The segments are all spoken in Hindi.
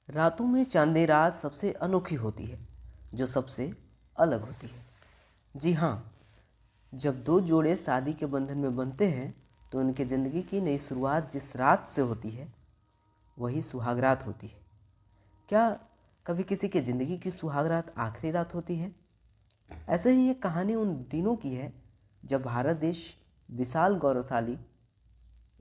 रातों में चांदनी रात सबसे अनोखी होती है, जो सबसे अलग होती है। जी हाँ, जब दो जोड़े शादी के बंधन में बंधते हैं तो उनकी ज़िंदगी की नई शुरुआत जिस रात से होती है वही सुहाग रात होती है। क्या कभी किसी की ज़िंदगी की सुहाग रात आखिरी रात होती है? ऐसे ही एक कहानी उन दिनों की है जब भारत देश विशाल गौरवशाली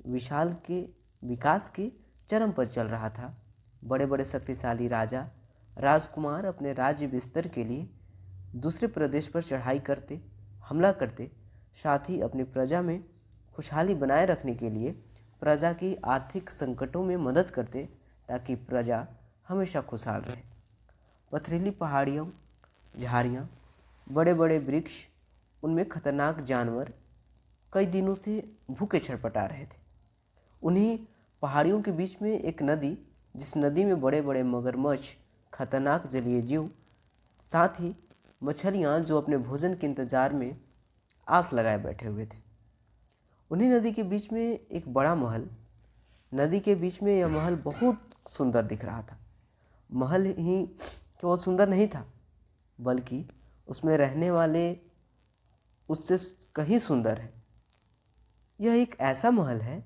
विशाल के विकास के चरम पर चल रहा था। बड़े बड़े शक्तिशाली राजा राजकुमार अपने राज्य विस्तार के लिए दूसरे प्रदेश पर चढ़ाई करते, हमला करते, साथ ही अपनी प्रजा में खुशहाली बनाए रखने के लिए प्रजा की आर्थिक संकटों में मदद करते ताकि प्रजा हमेशा खुशहाल रहे। पथरीली पहाड़ियों, झाड़ियाँ, बड़े बड़े वृक्ष, उनमें खतरनाक जानवर कई दिनों से भूखे छटपटा रहे थे। उन्हीं पहाड़ियों के बीच में एक नदी, जिस नदी में बड़े बड़े मगरमच्छ, खतरनाक जलीय जीव, साथ ही मछलियाँ जो अपने भोजन के इंतजार में आस लगाए बैठे हुए थे। उन्हीं नदी के बीच में एक बड़ा महल, नदी के बीच में यह महल बहुत सुंदर दिख रहा था। महल ही केवल सुंदर नहीं था, बल्कि उसमें रहने वाले उससे कहीं सुंदर है। यह एक ऐसा महल है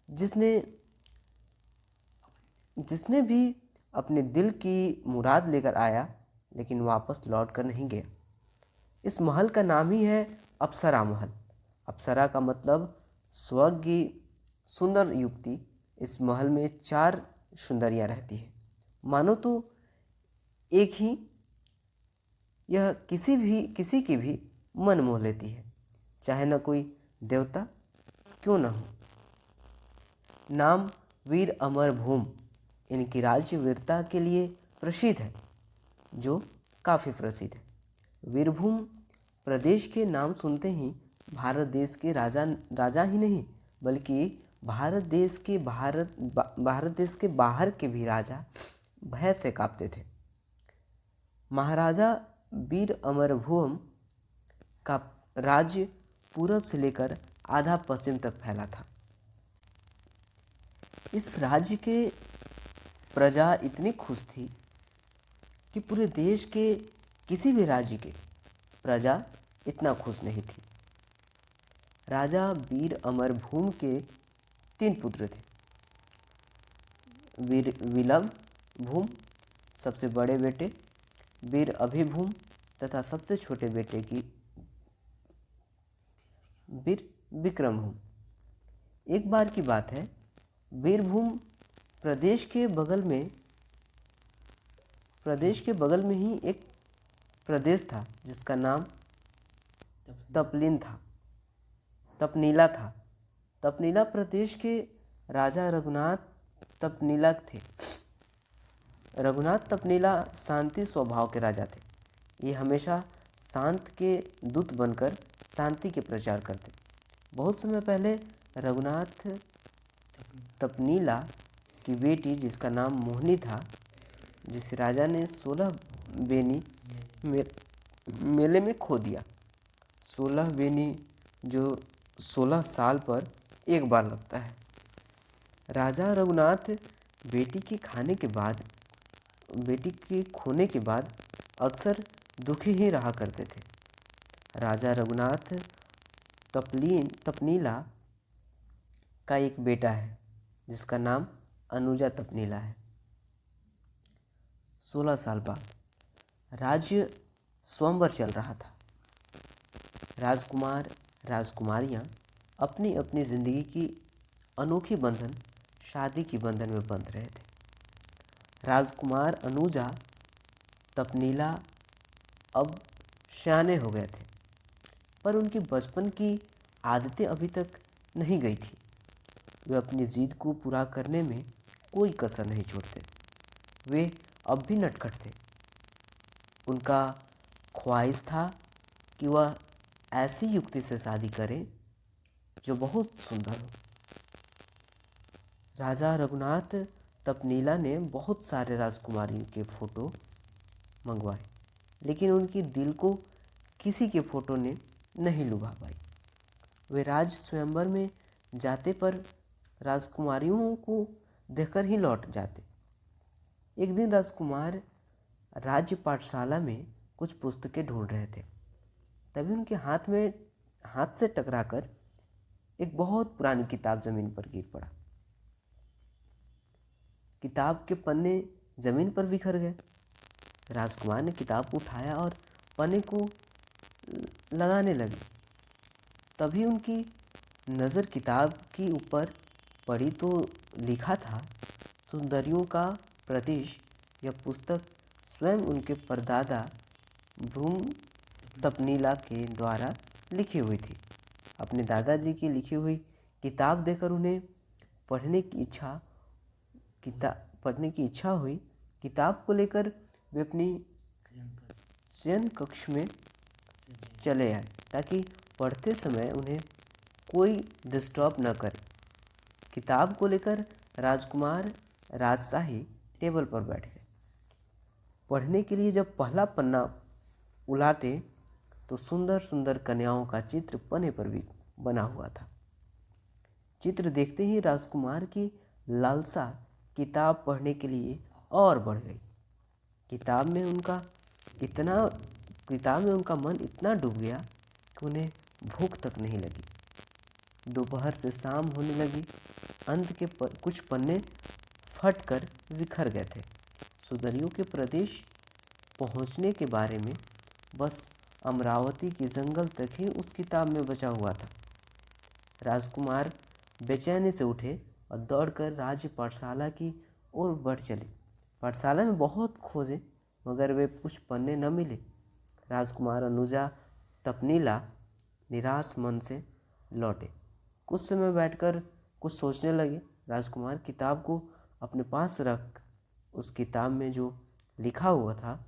जिसने जिसने भी अपने दिल की मुराद लेकर आया लेकिन वापस लौट कर नहीं गया। इस महल का नाम ही है अप्सरा महल। अप्सरा का मतलब स्वर्ग की सुंदर युक्ति। इस महल में 4 सुंदरियाँ रहती हैं, मानो तो एक ही। यह किसी की भी मन मोह लेती है, चाहे न कोई देवता क्यों न हो। नाम वीर अमर भूम इनकी राज्य वीरता के लिए प्रसिद्ध है, जो काफ़ी प्रसिद्ध है। वीरभूम प्रदेश के नाम सुनते ही भारत देश के राजा ही नहीं, बल्कि भारत देश के बाहर के भी राजा भय से कांपते थे। महाराजा वीर अमरभूम का राज्य पूरब से लेकर आधा पश्चिम तक फैला था। इस राज्य के प्रजा इतनी खुश थी कि पूरे देश के किसी भी राज्य के प्रजा इतना खुश नहीं थी। राजा वीर अमरभूम के 3 पुत्र थे। वीर विलभ भूम सबसे बड़े बेटे, वीर अभिभूम तथा सबसे छोटे बेटे की वीर विक्रम भूम। एक बार की बात है, वीरभूम प्रदेश के बगल में ही एक प्रदेश था जिसका नाम तपनीला था। तपनीला प्रदेश के राजा रघुनाथ तपनीला थे। रघुनाथ तपनीला शांति स्वभाव के राजा थे। ये हमेशा शांत के दूत बनकर शांति के प्रचार करते। बहुत समय पहले रघुनाथ तपनीला की बेटी, जिसका नाम मोहिनी था, जिसे राजा ने 16 बेनी मेले में खो दिया। 16 बेनी जो 16 साल पर एक बार लगता है। राजा रघुनाथ बेटी के खोने के बाद अक्सर दुखी ही रहा करते थे। राजा रघुनाथ तपनीला का एक बेटा है जिसका नाम अनुजा तपनीला है। 16 साल बाद राज्य स्वयंवर चल रहा था। राजकुमार राजकुमारियां अपनी अपनी ज़िंदगी की अनोखी बंधन, शादी की बंधन में बंध रहे थे। राजकुमार अनुजा तपनीला अब सयाने हो गए थे, पर उनकी बचपन की आदतें अभी तक नहीं गई थी। वे अपनी जिद को पूरा करने में कोई कसर नहीं छोड़ते। वे अब भी नटखट थे। उनका ख्वाहिश था कि वह ऐसी युक्ति से शादी करें जो बहुत सुंदर हो। राजा रघुनाथ तपनीला ने बहुत सारे राजकुमारियों के फ़ोटो मंगवाए, लेकिन उनकी दिल को किसी के फ़ोटो ने नहीं लुभा पाई। वे राज स्वयंवर में जाते पर राजकुमारियों को देखकर ही लौट जाते। एक दिन राजकुमार राज्य पाठशाला में कुछ पुस्तकें ढूंढ रहे थे। तभी उनके हाथ से टकराकर एक बहुत पुरानी किताब जमीन पर गिर पड़ा। किताब के पन्ने जमीन पर बिखर गए। राजकुमार ने किताब को उठाया और पन्ने को लगाने लगे। तभी उनकी नज़र किताब के ऊपर पड़ी तो लिखा था, सुंदरियों का प्रदेश। यह पुस्तक स्वयं उनके परदादा भूमतपनीला के द्वारा लिखी हुई थी। अपने दादाजी की लिखी हुई किताब देखकर उन्हें पढ़ने की इच्छा हुई। किताब को लेकर वे अपनी शयन कक्ष में चले आए ताकि पढ़ते समय उन्हें कोई डिस्टर्ब न करे। किताब को लेकर राजकुमार राजशाही टेबल पर बैठ गए। पढ़ने के लिए जब पहला पन्ना उलाटे तो सुंदर सुंदर कन्याओं का चित्र पन्ने पर भी बना हुआ था। चित्र देखते ही राजकुमार की लालसा किताब पढ़ने के लिए और बढ़ गई। किताब में उनका मन इतना डूब गया कि उन्हें भूख तक नहीं लगी। दोपहर से शाम होने लगी। अंत के कुछ पन्ने फटकर बिखर गए थे। सुंदरियों के प्रदेश पहुंचने के बारे में बस अमरावती के जंगल तक ही उस किताब में बचा हुआ था। राजकुमार बेचैनी से उठे और दौड़कर राज्य पाठशाला की ओर बढ़ चले। पाठशाला में बहुत खोजे मगर वे कुछ पन्ने न मिले। राजकुमार अनुजा तपनीला निराश मन से लौटे। कुछ समय बैठकर कुछ सोचने लगे। राजकुमार किताब को अपने पास रख उस किताब में जो लिखा हुआ था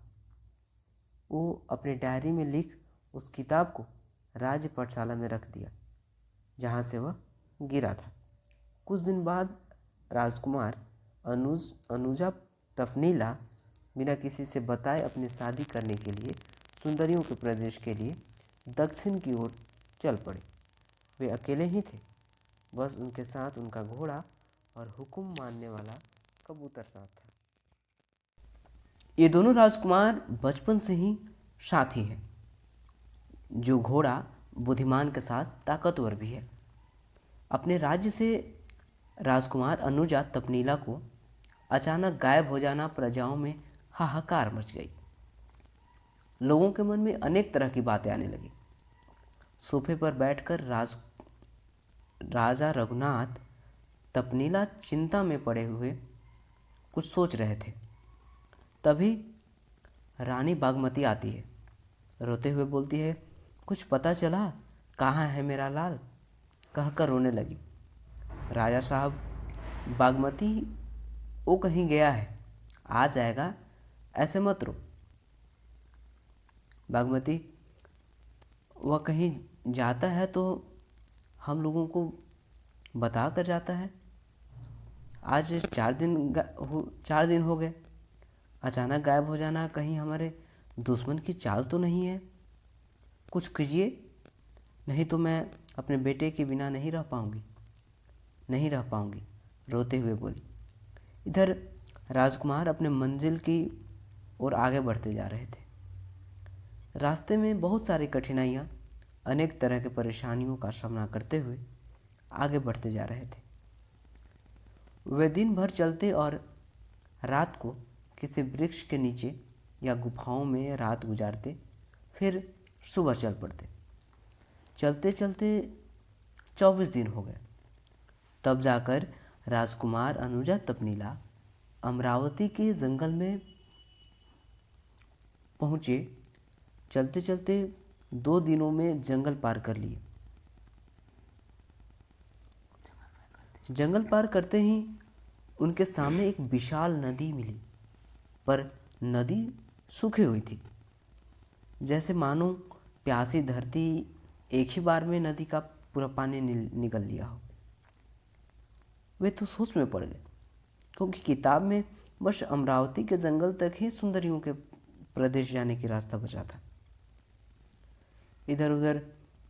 वो अपने डायरी में लिख उस किताब को राज्य पाठशाला में रख दिया जहाँ से वह गिरा था। कुछ दिन बाद राजकुमार अनुजा तपनीला बिना किसी से बताए अपनी शादी करने के लिए सुंदरियों के प्रदेश के लिए दक्षिण की ओर चल पड़े। वे अकेले ही थे, बस उनके साथ उनका घोड़ा और हुक्म मानने वाला कबूतर साथ था। ये दोनों राजकुमार बचपन से ही साथी हैं। जो घोड़ा बुद्धिमान के साथ ताकतवर भी है। अपने राज्य से राजकुमार अनुजा तपनीला को अचानक गायब हो जाना प्रजाओं में हाहाकार मच गई। लोगों के मन में अनेक तरह की बातें आने लगी। सोफे पर बैठकर राजा रघुनाथ तपनीला चिंता में पड़े हुए कुछ सोच रहे थे। तभी रानी बागमती आती है। रोते हुए बोलती है, कुछ पता चला? कहाँ है मेरा लाल? कहकर रोने लगी। राजा साहब, बागमती वो कहीं गया है, आ जाएगा, ऐसे मत रो। बागमती, वह कहीं जाता है तो हम लोगों को बता कर जाता है। आज 4 दिन हो गए, अचानक गायब हो जाना कहीं हमारे दुश्मन की चाल तो नहीं है? कुछ कीजिए, नहीं तो मैं अपने बेटे के बिना नहीं रह पाऊंगी, रोते हुए बोली। इधर राजकुमार अपने मंजिल की ओर आगे बढ़ते जा रहे थे। रास्ते में बहुत सारी कठिनाइयाँ, अनेक तरह के परेशानियों का सामना करते हुए आगे बढ़ते जा रहे थे। वे दिन भर चलते और रात को किसी वृक्ष के नीचे या गुफाओं में रात गुजारते, फिर सुबह चल पड़ते। चलते चलते 24 दिन हो गए। तब जाकर राजकुमार अनुजा तपनीला अमरावती के जंगल में पहुँचे। चलते चलते 2 दिनों में जंगल पार कर लिए। जंगल पार करते ही उनके सामने एक विशाल नदी मिली, पर नदी सूखी हुई थी, जैसे मानो प्यासी धरती एक ही बार में नदी का पूरा पानी निगल लिया हो। वे तो सोच में पड़ गए, क्योंकि किताब में बस अमरावती के जंगल तक ही सुंदरियों के प्रदेश जाने की रास्ता बचा था। इधर उधर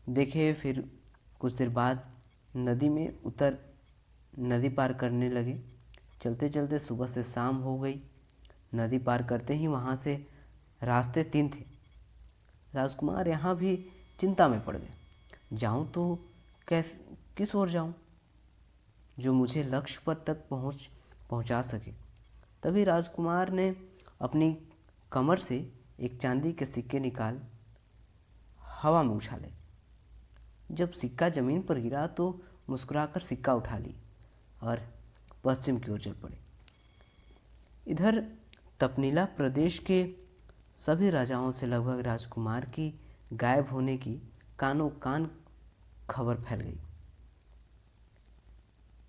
देखे, फिर कुछ देर बाद नदी में उतर नदी पार करने लगे। चलते चलते सुबह से शाम हो गई। नदी पार करते ही वहाँ से रास्ते 3 थे। राजकुमार यहाँ भी चिंता में पड़ गए। जाऊँ तो किस ओर जाऊँ जो मुझे लक्ष्य पर तक पहुँचा सके। तभी राजकुमार ने अपनी कमर से एक चांदी के सिक्के निकाल हवा में उछाले। जब सिक्का जमीन पर गिरा तो मुस्कुराकर सिक्का उठा ली और पश्चिम की ओर चल पड़े। इधर तपनीला प्रदेश के सभी राजाओं से लगभग राजकुमार की गायब होने की कानों कान खबर फैल गई।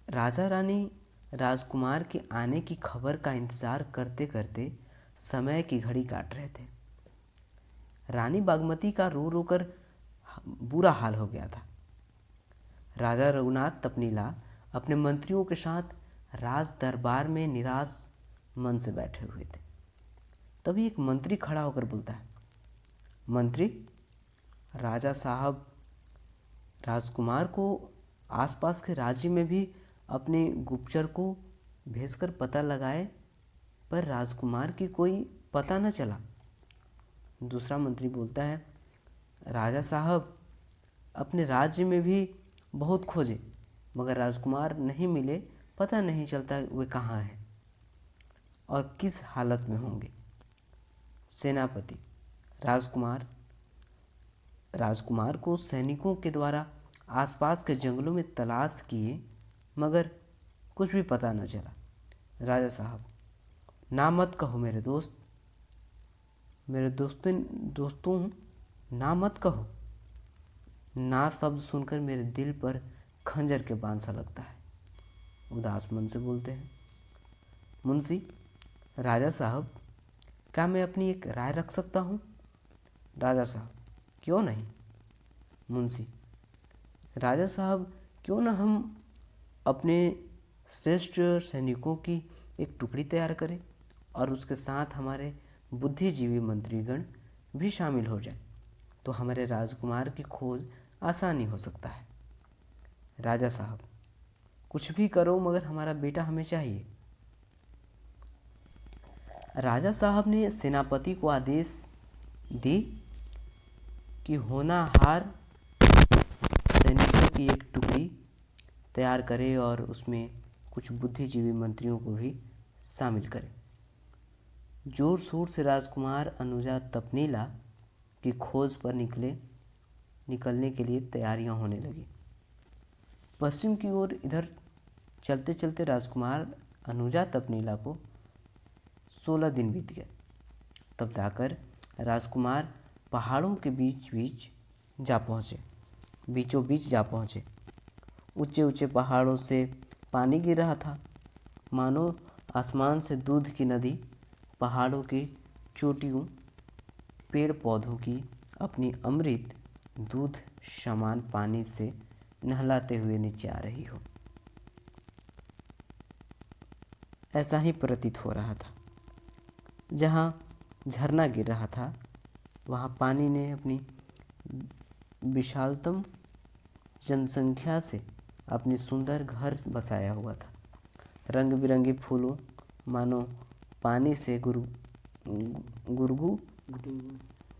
राजा रानी राजकुमार के आने की खबर का इंतजार करते करते समय की घड़ी काट रहे थे। रानी बागमती का रो रो कर बुरा हाल हो गया था। राजा रघुनाथ तपनीला अपने मंत्रियों के साथ राज दरबार में निराश मन से बैठे हुए थे। तभी एक मंत्री खड़ा होकर बोलता है, मंत्री, राजा साहब राजकुमार को आसपास के राज्य में भी अपने गुप्तचर को भेजकर पता लगाए, पर राजकुमार की कोई पता न चला। दूसरा मंत्री बोलता है, राजा साहब अपने राज्य में भी बहुत खोजे मगर राजकुमार नहीं मिले, पता नहीं चलता वे कहाँ हैं और किस हालत में होंगे। सेनापति, राजकुमार को सैनिकों के द्वारा आसपास के जंगलों में तलाश किए मगर कुछ भी पता न चला। राजा साहब, ना मत कहो मेरे दोस्तों ना मत कहो। ना शब्द सुनकर मेरे दिल पर खंजर के बाण सा लगता है। उदास मन से बोलते हैं, मुंशी, राजा साहब, क्या मैं अपनी एक राय रख सकता हूँ? राजा साहब, क्यों नहीं? मुंशी, राजा साहब, क्यों ना हम अपने श्रेष्ठ सैनिकों की एक टुकड़ी तैयार करें और उसके साथ हमारे बुद्धिजीवी मंत्रीगण भी शामिल हो जाए, तो हमारे राजकुमार की खोज आसानी हो सकता है। राजा साहब, कुछ भी करो मगर हमारा बेटा हमें चाहिए। राजा साहब ने सेनापति को आदेश दी कि होनहार सैनिकों की एक टुकड़ी तैयार करे और उसमें कुछ बुद्धिजीवी मंत्रियों को भी शामिल करे। जोर शोर से राजकुमार अनुजा तपनीला की खोज पर निकलने के लिए तैयारियां होने लगी। पश्चिम की ओर इधर चलते चलते राजकुमार अनुजा तपनीला को 16 दिन बीत गए। तब जाकर राजकुमार पहाड़ों के बीचों बीच जा पहुँचे। ऊंचे ऊंचे पहाड़ों से पानी गिर रहा था, मानो आसमान से दूध की नदी पहाड़ों की चोटियों पेड़ पौधों की अपनी अमृत दूध समान पानी से नहलाते हुए नीचे आ रही हो। ऐसा ही प्रतीत हो रहा था। जहाँ झरना गिर रहा था वहाँ पानी ने अपनी विशालतम जनसंख्या से अपनी सुंदर घर बसाया हुआ था। रंग बिरंगे फूलों मानो पानी से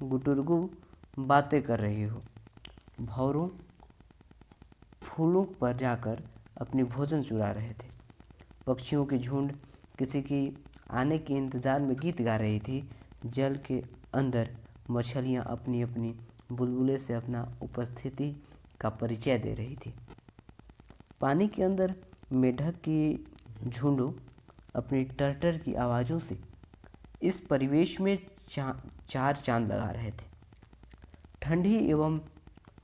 गुटुरगु बातें कर रही हो। भौरों फूलों पर जाकर अपनी भोजन चुरा रहे थे। पक्षियों की झुंड किसी की आने के इंतज़ार में गीत गा रही थी। जल के अंदर मछलियाँ अपनी अपनी बुलबुले से अपना उपस्थिति का परिचय दे रही थी। पानी के अंदर मेढक की झुंडों अपनी टरटर की आवाज़ों से इस परिवेश में चार चांद लगा रहे थे। ठंडी एवं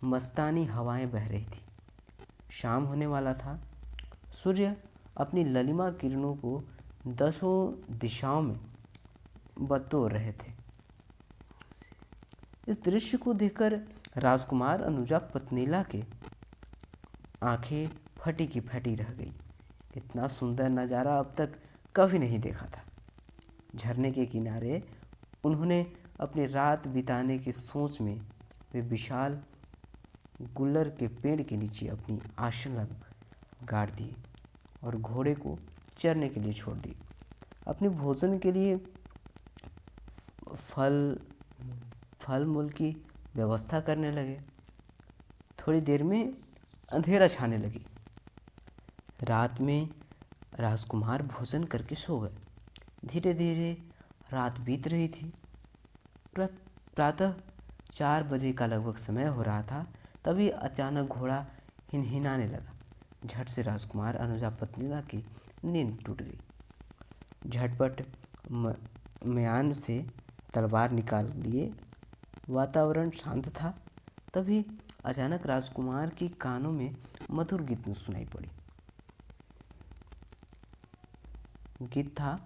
मस्तानी हवाएं बह रही थी। शाम होने वाला था। सूर्य अपनी ललिमा किरणों को 10 दिशाओं में बटोर रहे थे। इस दृश्य को देखकर राजकुमार अनुजा तपनीला के आंखें फटी की फटी रह गई। इतना सुंदर नज़ारा अब तक कभी नहीं देखा था। झरने के किनारे उन्होंने अपनी रात बिताने की सोच में वे विशाल गुल्लर के पेड़ के नीचे अपनी आसन गाड़ दी और घोड़े को चरने के लिए छोड़ दी। अपने भोजन के लिए फल फल मूल की व्यवस्था करने लगे। थोड़ी देर में अंधेरा छाने लगी। रात में राजकुमार भोजन करके सो गए। धीरे धीरे रात बीत रही थी। प्रातः 4 बजे का लगभग समय हो रहा था। तभी अचानक घोड़ा हिनहिनाने लगा। झट से राजकुमार अनुजा पत्नीला की नींद टूट गई। झटपट म्यान से तलवार निकाल लिए। वातावरण शांत था। तभी अचानक राजकुमार की कानों में मधुर गीत सुनाई पड़ी। गीत था,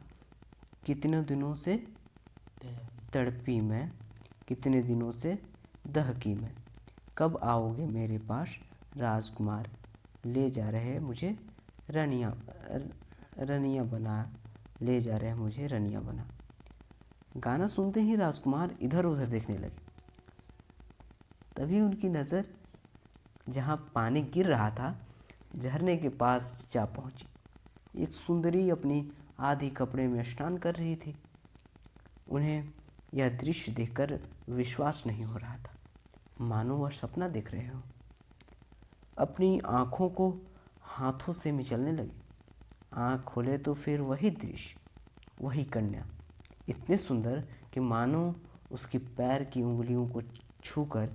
कितने दिनों से तड़पी मैं, कितने दिनों से दहकी मैं, कब आओगे मेरे पास राजकुमार, ले जा रहे मुझे रनिया बना, ले जा रहे मुझे रनिया बना। गाना सुनते ही राजकुमार इधर उधर देखने लगे। तभी उनकी नज़र जहाँ पानी गिर रहा था, झरने के पास जा पहुंची। एक सुंदरी अपनी आधी कपड़े में स्नान कर रही थी। उन्हें यह दृश्य देखकर विश्वास नहीं हो रहा था, मानो वह सपना देख रहे हो। अपनी आँखों को हाथों से मिचलने लगे। आँख खोले तो फिर वही दृश्य, वही कन्या, इतने सुंदर कि मानो उसके पैर की उंगलियों को छूकर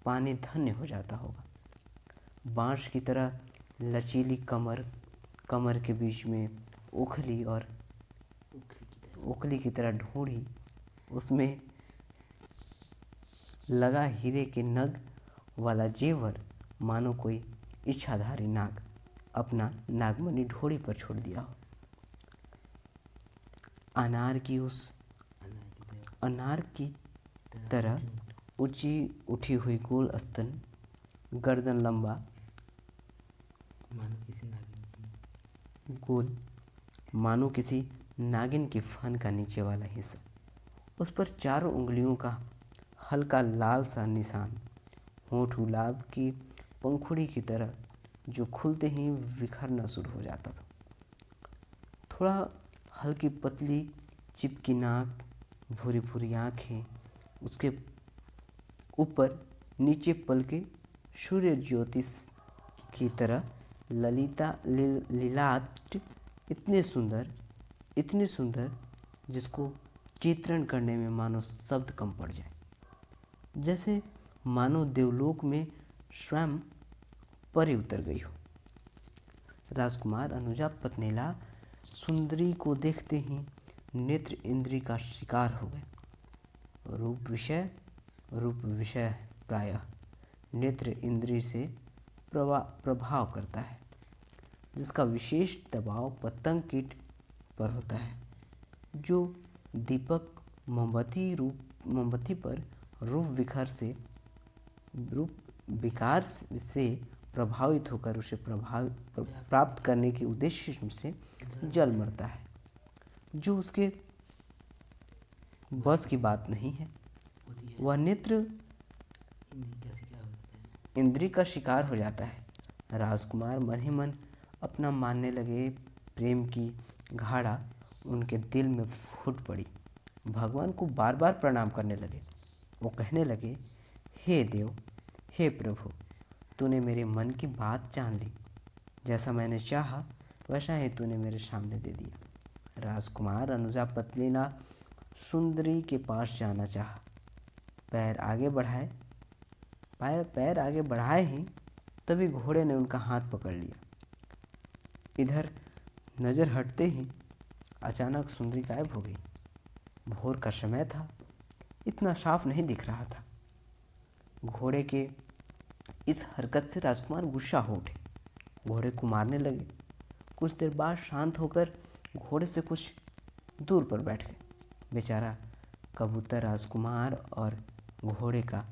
पानी धन्य हो जाता होगा। बांस की तरह लचीली कमर, कमर के बीच में उखली और उखली की तरह ढूंढी, उसमें लगा हीरे के नग वाला जेवर, मानो कोई इच्छाधारी नाग अपना नागमणि ढोड़ी पर छोड़ दिया हो। अनार की तरह ऊंची उठी हुई गोल स्तन, गर्दन लंबा गोल, मानो किसी नागिन के फन का नीचे वाला हिस्सा, उस पर चारों उंगलियों का हल्का लाल सा निशान, होंठ गुलाब की पंखुड़ी की तरह जो खुलते ही बिखरना शुरू हो जाता था। थोड़ा हल्की पतली चिपकी नाक, भूरी भूरी आँखें, उसके ऊपर नीचे पलके सूर्य ज्योति की तरह लीलाट, इतने सुंदर जिसको चित्रण करने में मानो शब्द कम पड़ जाए। जैसे मानो देवलोक में स्वयं परी उतर गई हो। राजकुमार अनुजा पत्नीला सुंदरी को देखते ही नेत्र इंद्री का शिकार हो गए। रूप विषय प्रायः नेत्र इंद्री से प्रभाव करता है, जिसका विशेष दबाव पतंग कीट पर होता है, जो दीपक मोमबत्ती पर रूप विकार से प्रभावित होकर उसे प्राप्त करने के उद्देश्य से जल मरता है, जो उसके बस की बात नहीं है। वह नेत्र इंद्री का शिकार हो जाता है। राजकुमार मन ही मन अपना मानने लगे। प्रेम की घाड़ा उनके दिल में फूट पड़ी। भगवान को बार बार प्रणाम करने लगे। वो कहने लगे, हे देव, हे प्रभु, तूने मेरे मन की बात जान ली। जैसा मैंने चाहा वैसा ही तूने मेरे सामने दे दिया। राजकुमार अनुजा पत्नीला सुंदरी के पास जाना चाहा। पैर आगे बढ़ाए ही तभी घोड़े ने उनका हाथ पकड़ लिया। इधर नज़र हटते ही अचानक सुंदरी गायब हो गई। भोर का समय था, इतना साफ नहीं दिख रहा था। घोड़े के इस हरकत से राजकुमार गुस्सा हो उठे, घोड़े को मारने लगे। कुछ देर बाद शांत होकर घोड़े से कुछ दूर पर बैठ गए। बेचारा कबूतर राजकुमार और घोड़े का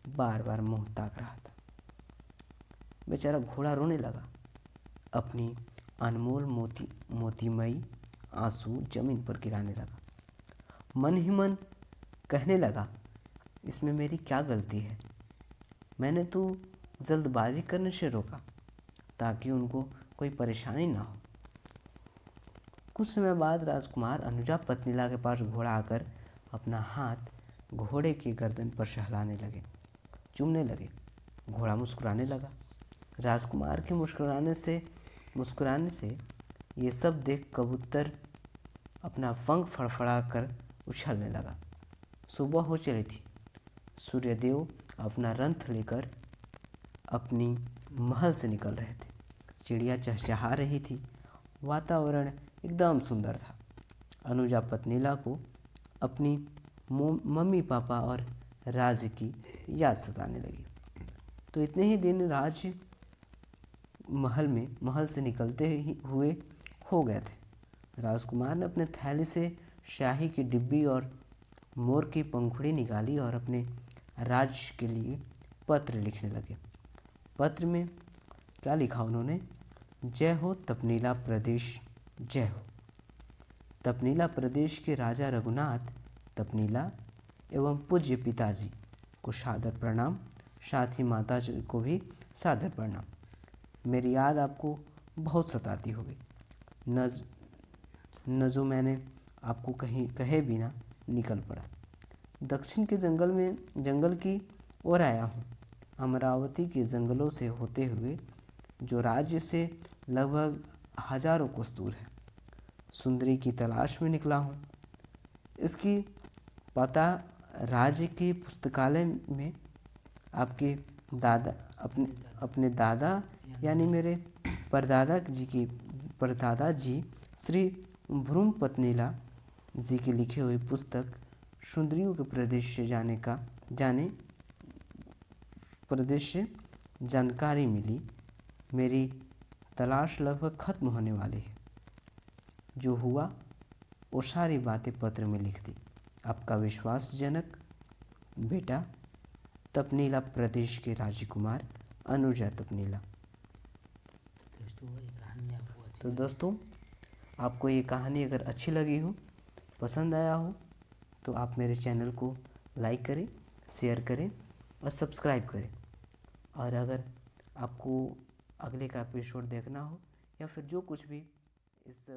बार बार मुंह ताक रहा था। बेचारा घोड़ा रोने लगा। अपनी अनमोल मोतीमयी आंसू जमीन पर गिराने लगा। मन ही मन कहने लगा, इसमें मेरी क्या गलती है? मैंने तो जल्दबाजी करने से रोका ताकि उनको कोई परेशानी ना हो। कुछ समय बाद राजकुमार अनुजा पत्नीला के पास घोड़ा आकर अपना हाथ घोड़े की गर्दन पर सहलाने लगे, चूमने लगे। घोड़ा मुस्कुराने लगा। राजकुमार के मुस्कुराने से ये सब देख कबूतर अपना पंख फड़फड़ा कर उछलने लगा। सुबह हो चली थी। सूर्यदेव अपना रथ लेकर अपनी महल से निकल रहे थे। चिड़िया चहचहा रही थी। वातावरण एकदम सुंदर था। अनुजा पत्नीला को अपनी मम्मी पापा और राज्य की याद सताने लगी। तो इतने ही दिन राज महल से निकलते ही हुए हो गए थे। राजकुमार ने अपने थैली से शाही की डिब्बी और मोर की पंखुड़ी निकाली और अपने राज्य के लिए पत्र लिखने लगे। पत्र में क्या लिखा उन्होंने? जय हो तपनीला प्रदेश, जय हो। तपनीला प्रदेश के राजा रघुनाथ तपनीला एवं पूज्य पिताजी को सादर प्रणाम, साथ ही माता जी को भी सादर प्रणाम। मेरी याद आपको बहुत सताती होगी, न जो मैंने आपको कहीं कहे बिना निकल पड़ा। दक्षिण के जंगल की ओर आया हूँ। अमरावती के जंगलों से होते हुए जो राज्य से लगभग हजारों कोस दूर है, सुंदरी की तलाश में निकला हूँ। इसकी पता राज्य के पुस्तकालय में आपके अपने दादा यानी मेरे परदादा जी श्री भ्रूम पत्नीला जी की लिखी हुई पुस्तक सुंदरियों के प्रदेश से जानकारी मिली। मेरी तलाश लगभग खत्म होने वाली है। जो हुआ वो सारी बातें पत्र में लिख दी। आपका विश्वासजनक बेटा, तपनीला प्रदेश के राजकुमार अनुजा तपनीला। तो दोस्तों, आपको ये कहानी अगर अच्छी लगी हो, पसंद आया हो, तो आप मेरे चैनल को लाइक करें, शेयर करें और सब्सक्राइब करें। और अगर आपको अगले का एपिसोड देखना हो या फिर जो कुछ भी इस